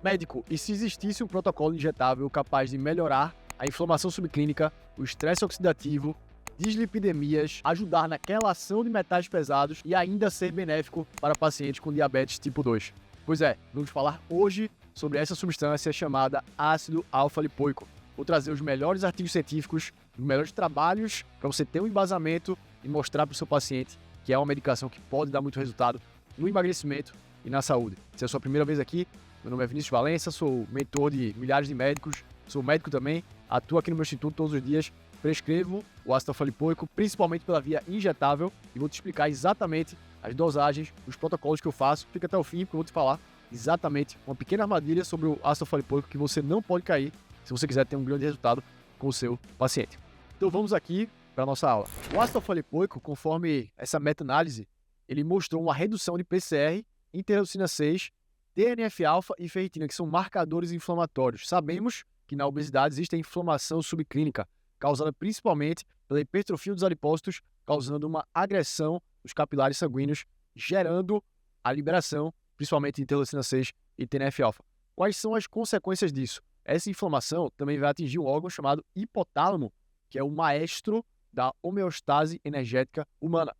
Médico, e se existisse um protocolo injetável capaz de melhorar a inflamação subclínica, o estresse oxidativo, dislipidemias, ajudar na quelação de metais pesados e ainda ser benéfico para pacientes com diabetes tipo 2? Pois é, vamos falar hoje sobre essa substância chamada ácido alfa-lipoico. Vou trazer os melhores artigos científicos, os melhores trabalhos para você ter um embasamento e mostrar para o seu paciente que é uma medicação que pode dar muito resultado no emagrecimento e na saúde. Se é a sua primeira vez aqui, meu nome é Vinícius Valença, sou mentor de milhares de médicos, sou médico também, atuo aqui no meu instituto todos os dias, prescrevo o ácido alfa-lipoico, principalmente pela via injetável, e vou te explicar exatamente as dosagens, os protocolos que eu faço. Fica até o fim, porque eu vou te falar exatamente uma pequena armadilha sobre o ácido alfa-lipoico que você não pode cair se você quiser ter um grande resultado com o seu paciente. Então vamos aqui para a nossa aula. O ácido alfa-lipoico, conforme essa meta-análise, ele mostrou uma redução de PCR, interleucina 6, TNF-alfa e ferritina, que são marcadores inflamatórios. Sabemos que na obesidade existe a inflamação subclínica, causada principalmente pela hipertrofia dos adipócitos, causando uma agressão dos capilares sanguíneos, gerando a liberação, principalmente de interleucina 6 e TNF-alfa. Quais são as consequências disso? Essa inflamação também vai atingir um órgão chamado hipotálamo, que é o maestro da homeostase energética humana.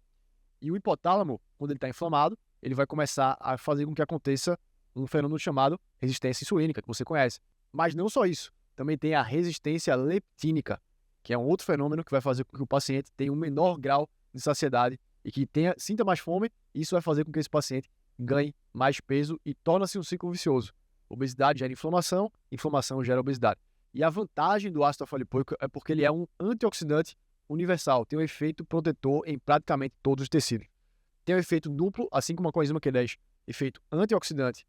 E o hipotálamo, quando ele está inflamado, ele vai começar a fazer com que aconteça um fenômeno chamado resistência insulínica, que você conhece. Mas não só isso, também tem a resistência leptínica, que é um outro fenômeno que vai fazer com que o paciente tenha um menor grau de saciedade e que sinta mais fome, e isso vai fazer com que esse paciente ganhe mais peso e torna-se um ciclo vicioso. Obesidade gera inflamação, inflamação gera obesidade. E a vantagem do ácido alfa-lipoico é porque ele é um antioxidante universal, tem um efeito protetor em praticamente todos os tecidos. Tem um efeito duplo, assim como a coenzima Q10, efeito antioxidante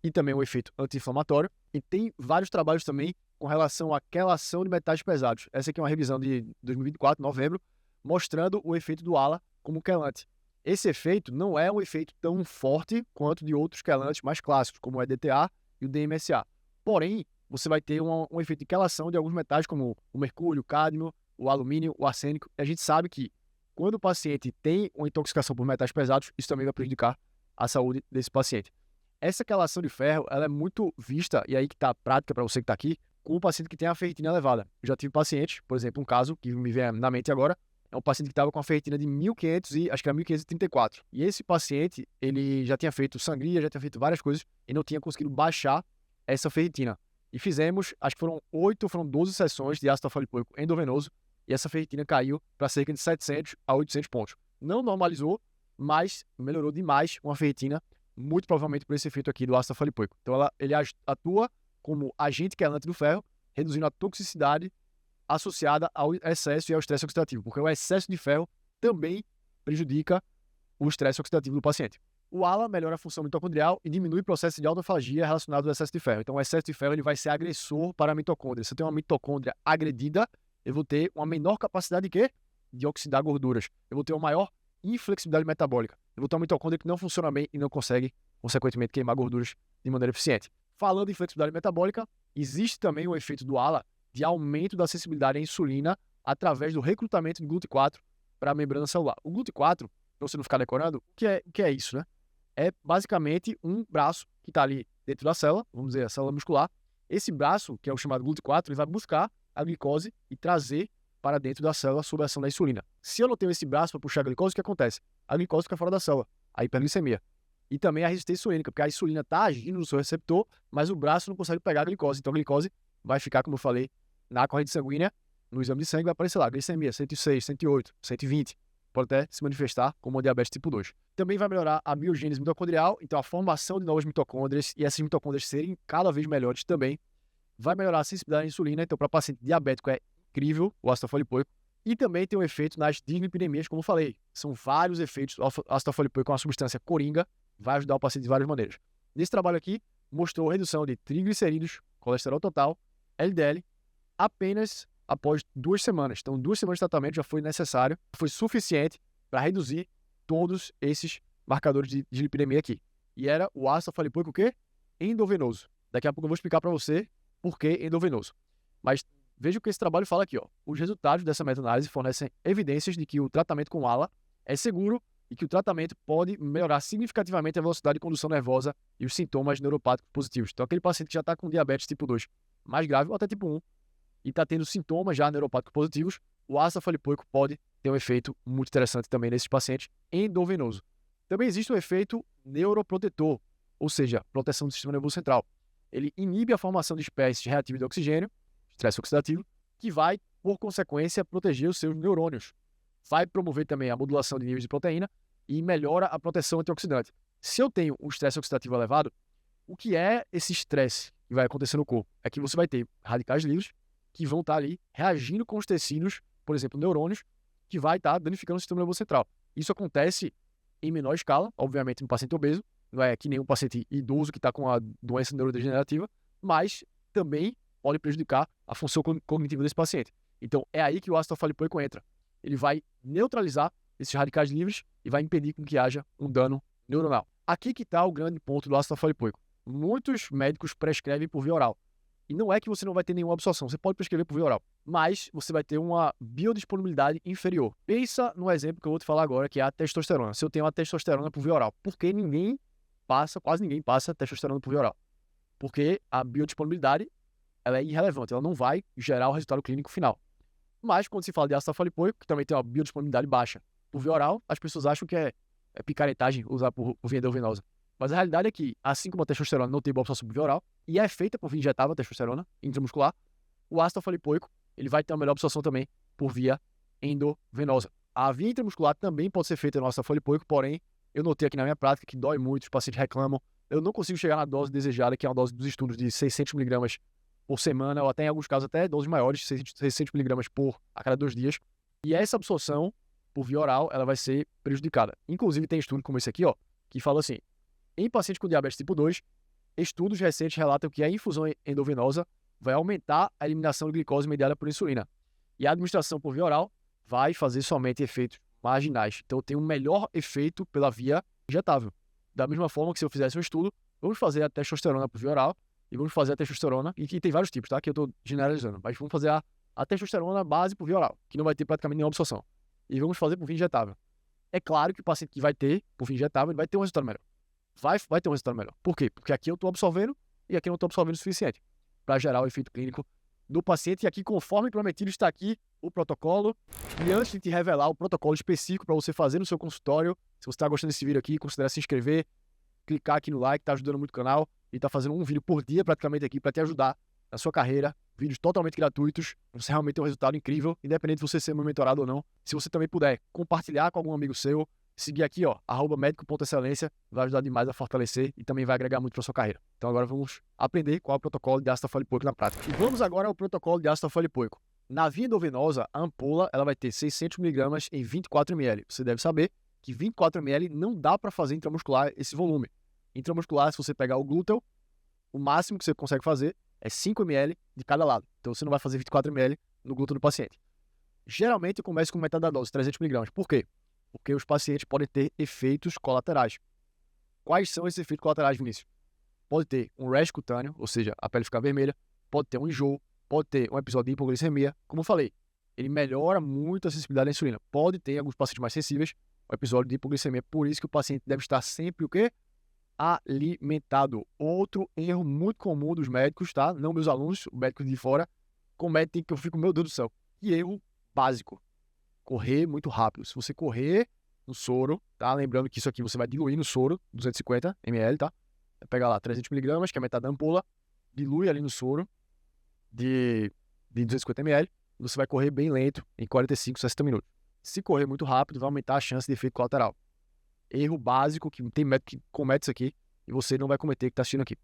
e também um efeito anti-inflamatório. E tem vários trabalhos também com relação à quelação de metais pesados. Essa aqui é uma revisão de 2024, novembro, mostrando o efeito do ALA como quelante. Esse efeito não é um efeito tão forte quanto de outros quelantes mais clássicos, como o EDTA e o DMSA. Porém, você vai ter um efeito de quelação de alguns metais como o mercúrio, o cádmio, o alumínio, o arsênico. E a gente sabe que quando o paciente tem uma intoxicação por metais pesados, isso também vai prejudicar a saúde desse paciente. Essa quelação de ferro, ela é muito vista, e aí que está a prática para você que está aqui, com o paciente que tem a ferritina elevada. Eu já tive pacientes, por exemplo, um caso que me vem na mente agora, é um paciente que estava com a ferritina de 1500 e acho que era 1534. E esse paciente, ele já tinha feito sangria, já tinha feito várias coisas e não tinha conseguido baixar essa ferritina. E fizemos, acho que foram 12 sessões de ácido alfa-lipoico endovenoso e essa ferritina caiu para cerca de 700 a 800 pontos. Não normalizou, mas melhorou demais uma ferritina, muito provavelmente por esse efeito aqui do ácido alfa-lipoico. Então ele atua como agente quelante do ferro, reduzindo a toxicidade associada ao excesso e ao estresse oxidativo, porque o excesso de ferro também prejudica o estresse oxidativo do paciente. O ALA melhora a função mitocondrial e diminui o processo de autofagia relacionado ao excesso de ferro. Então, o excesso de ferro ele vai ser agressor para a mitocôndria. Se eu tenho uma mitocôndria agredida, eu vou ter uma menor capacidade de quê? De oxidar gorduras. Eu vou ter uma maior inflexibilidade metabólica. Eu vou ter uma mitocôndria que não funciona bem e não consegue, consequentemente, queimar gorduras de maneira eficiente. Falando em flexibilidade metabólica, existe também o efeito do ALA de aumento da sensibilidade à insulina através do recrutamento de GLUT4 para a membrana celular. O GLUT4, para você não ficar decorando, o que é isso, né? É basicamente um braço que está ali dentro da célula, vamos dizer, a célula muscular. Esse braço, que é o chamado GLUT4, ele vai buscar a glicose e trazer para dentro da célula sob a ação da insulina. Se eu não tenho esse braço para puxar a glicose, o que acontece? A glicose fica fora da célula, a hiperglicemia. E também a resistência insulínica, porque a insulina está agindo no seu receptor, mas o braço não consegue pegar a glicose. Então a glicose vai ficar, como eu falei, na corrente sanguínea, no exame de sangue vai aparecer lá, glicemia 106, 108, 120. Pode até se manifestar como uma diabetes tipo 2. Também vai melhorar a biogênese mitocondrial, então a formação de novas mitocôndrias e essas mitocôndrias serem cada vez melhores também. Vai melhorar a sensibilidade à insulina, então para paciente diabético é incrível o ácido alfa-lipoico. E também tem um efeito nas dislipidemias, como eu falei. São vários efeitos. O ácido alfa-lipoico é uma substância coringa, vai ajudar o paciente de várias maneiras. Nesse trabalho aqui, mostrou redução de triglicerídeos, colesterol total, LDL, apenas após 2 semanas. Então, 2 semanas de tratamento já foi necessário, foi suficiente para reduzir todos esses marcadores de dislipidemia aqui. E era o ácido alfa-lipoico o quê? Endovenoso. Daqui a pouco eu vou explicar para você por que endovenoso. Mas veja o que esse trabalho fala aqui, ó. Os resultados dessa meta-análise fornecem evidências de que o tratamento com ALA é seguro e que o tratamento pode melhorar significativamente a velocidade de condução nervosa e os sintomas neuropáticos positivos. Então, aquele paciente que já está com diabetes tipo 2 mais grave ou até tipo 1 e está tendo sintomas já neuropáticos positivos, o ácido alfa-lipoico pode ter um efeito muito interessante também nesses pacientes endovenoso. Também existe um efeito neuroprotetor, ou seja, proteção do sistema nervoso central. Ele inibe a formação de espécies reativas de oxigênio, estresse oxidativo, que vai, por consequência, proteger os seus neurônios. Vai promover também a modulação de níveis de proteína e melhora a proteção antioxidante. Se eu tenho um estresse oxidativo elevado, o que é esse estresse que vai acontecer no corpo? É que você vai ter radicais livres que vão estar ali reagindo com os tecidos, por exemplo, neurônios, que vai estar danificando o sistema nervoso central. Isso acontece em menor escala, obviamente, no paciente obeso, não é que nem um paciente idoso que está com a doença neurodegenerativa, mas também pode prejudicar a função cognitiva desse paciente. Então, é aí que o ácido alfa-lipoico entra. Ele vai neutralizar esses radicais livres e vai impedir com que haja um dano neuronal. Aqui que está o grande ponto do ácido alfa-lipoico. Muitos médicos prescrevem por via oral. E não é que você não vai ter nenhuma absorção, você pode prescrever por via oral, mas você vai ter uma biodisponibilidade inferior. Pensa no exemplo que eu vou te falar agora, que é a testosterona. Se eu tenho a testosterona por via oral, por que quase ninguém passa testosterona por via oral? Porque a biodisponibilidade ela é irrelevante, ela não vai gerar o resultado clínico final. Mas quando se fala de ácido alfa-lipoico, que também tem uma biodisponibilidade baixa por via oral, as pessoas acham que é picaretagem usar por via endovenosa. Mas a realidade é que, assim como a testosterona não tem boa absorção por via oral, e é feita por via injetável a testosterona intramuscular, o ácido alfa-lipoico ele vai ter uma melhor absorção também por via endovenosa. A via intramuscular também pode ser feita no ácido alfa-lipoico, porém, eu notei aqui na minha prática que dói muito, os pacientes reclamam. Eu não consigo chegar na dose desejada, que é uma dose dos estudos de 600mg por semana, ou até em alguns casos até doses maiores, 600mg a cada 2 dias. E essa absorção por via oral, ela vai ser prejudicada. Inclusive, tem estudo como esse aqui, ó, que fala assim, em pacientes com diabetes tipo 2, estudos recentes relatam que a infusão endovenosa vai aumentar a eliminação de glicose mediada por insulina. E a administração por via oral vai fazer somente efeitos marginais. Então, tem um melhor efeito pela via injetável. Da mesma forma que se eu fizesse um estudo, vamos fazer a testosterona por via oral e vamos fazer a testosterona, e tem vários tipos, tá? Que eu estou generalizando, mas vamos fazer a testosterona base por via oral, que não vai ter praticamente nenhuma absorção. E vamos fazer por via injetável. É claro que o paciente que vai ter por via injetável, ele vai ter um resultado melhor. Vai ter um resultado melhor. Por quê? Porque aqui eu estou absorvendo e aqui eu não estou absorvendo o suficiente para gerar o efeito clínico do paciente. E aqui, conforme prometido, está aqui o protocolo. E antes de te revelar o protocolo específico para você fazer no seu consultório, se você está gostando desse vídeo aqui, considere se inscrever, clicar aqui no like, está ajudando muito o canal. E está fazendo um vídeo por dia praticamente aqui para te ajudar na sua carreira. Vídeos totalmente gratuitos, para você realmente ter um resultado incrível, independente de você ser meu mentorado ou não. Se você também puder compartilhar com algum amigo seu, seguir aqui, ó, @médico.excelência, vai ajudar demais a fortalecer e também vai agregar muito para sua carreira. Então agora vamos aprender qual é o protocolo de ácido alfa-lipoico na prática. E vamos agora ao protocolo de ácido alfa-lipoico. Na via endovenosa, a ampola ela vai ter 600mg em 24ml. Você deve saber que 24ml não dá para fazer intramuscular esse volume. Intramuscular, se você pegar o glúteo, o máximo que você consegue fazer é 5ml de cada lado. Então você não vai fazer 24ml no glúteo do paciente. Geralmente eu começo com metade da dose, 300mg. Por quê? Porque os pacientes podem ter efeitos colaterais. Quais são esses efeitos colaterais, Vinícius? Pode ter um rash cutâneo, ou seja, a pele ficar vermelha, pode ter um enjoo, pode ter um episódio de hipoglicemia. Como eu falei, ele melhora muito a sensibilidade à insulina. Pode ter, em alguns pacientes mais sensíveis, um episódio de hipoglicemia. Por isso que o paciente deve estar sempre o quê? Alimentado. Outro erro muito comum dos médicos, tá? Não meus alunos, médicos de fora, cometem que eu fico, meu Deus do céu, que erro básico. Correr muito rápido. Se você correr no soro, tá? Lembrando que isso aqui você vai diluir no soro, 250ml, tá? Pega lá 300mg, que é metade da ampola, dilui ali no soro de 250ml, e você vai correr bem lento, em 45, 60 minutos. Se correr muito rápido, vai aumentar a chance de efeito colateral. Erro básico, que tem médico que comete isso aqui, e você não vai cometer, que está assistindo aqui.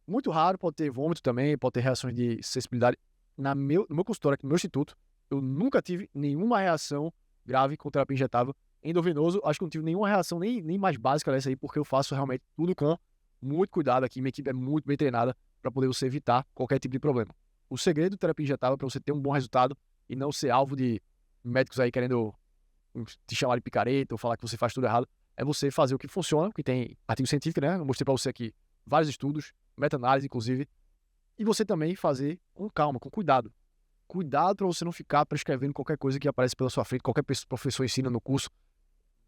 Muito raro, pode ter vômito também, pode ter reações de sensibilidade. No meu consultório aqui, no meu instituto, eu nunca tive nenhuma reação grave com terapia injetável endovenoso. Acho que não tive nenhuma reação nem mais básica dessa aí, porque eu faço realmente tudo com muito cuidado aqui. Minha equipe é muito bem treinada para poder você evitar qualquer tipo de problema. O segredo da terapia injetável é para você ter um bom resultado e não ser alvo de médicos aí querendo te chamar de picareta ou falar que você faz tudo errado. É você fazer o que funciona, que tem artigo científico, né? Eu mostrei para você aqui vários estudos, meta-análise inclusive, e você também fazer com calma, com cuidado. Cuidado para você não ficar prescrevendo qualquer coisa que aparece pela sua frente, qualquer professor ensina no curso.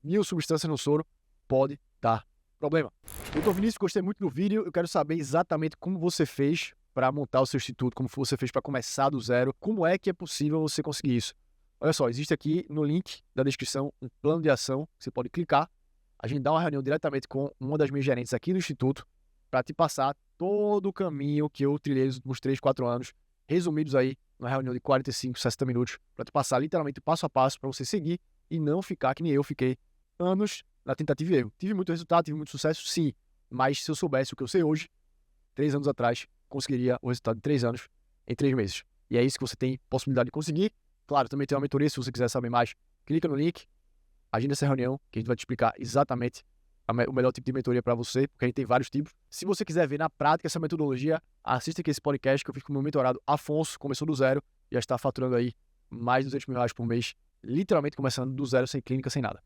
mil substâncias no soro, pode dar problema. Doutor Vinícius, gostei muito do vídeo. Eu quero saber exatamente como você fez para montar o seu instituto, como você fez para começar do zero, como é que é possível você conseguir isso. Olha só, existe aqui no link da descrição um plano de ação, você pode clicar, a gente dá uma reunião diretamente com uma das minhas gerentes aqui do instituto, para te passar todo o caminho que eu trilhei nos últimos 3, 4 anos, resumidos aí numa reunião de 45, 60 minutos, para te passar literalmente passo a passo para você seguir e não ficar que nem eu fiquei anos na tentativa e erro. Tive muito resultado, tive muito sucesso, sim, mas se eu soubesse o que eu sei hoje, 3 anos atrás, conseguiria o resultado de 3 anos em 3 meses. E é isso que você tem possibilidade de conseguir. Claro, também tem uma mentoria, se você quiser saber mais, clica no link, agenda essa reunião, que a gente vai te explicar exatamente o melhor tipo de mentoria para você, porque a gente tem vários tipos. Se você quiser ver na prática essa metodologia, assista aqui esse podcast que eu fiz com o meu mentorado Afonso, começou do zero, já está faturando aí mais de R$200 mil por mês, literalmente começando do zero, sem clínica, sem nada.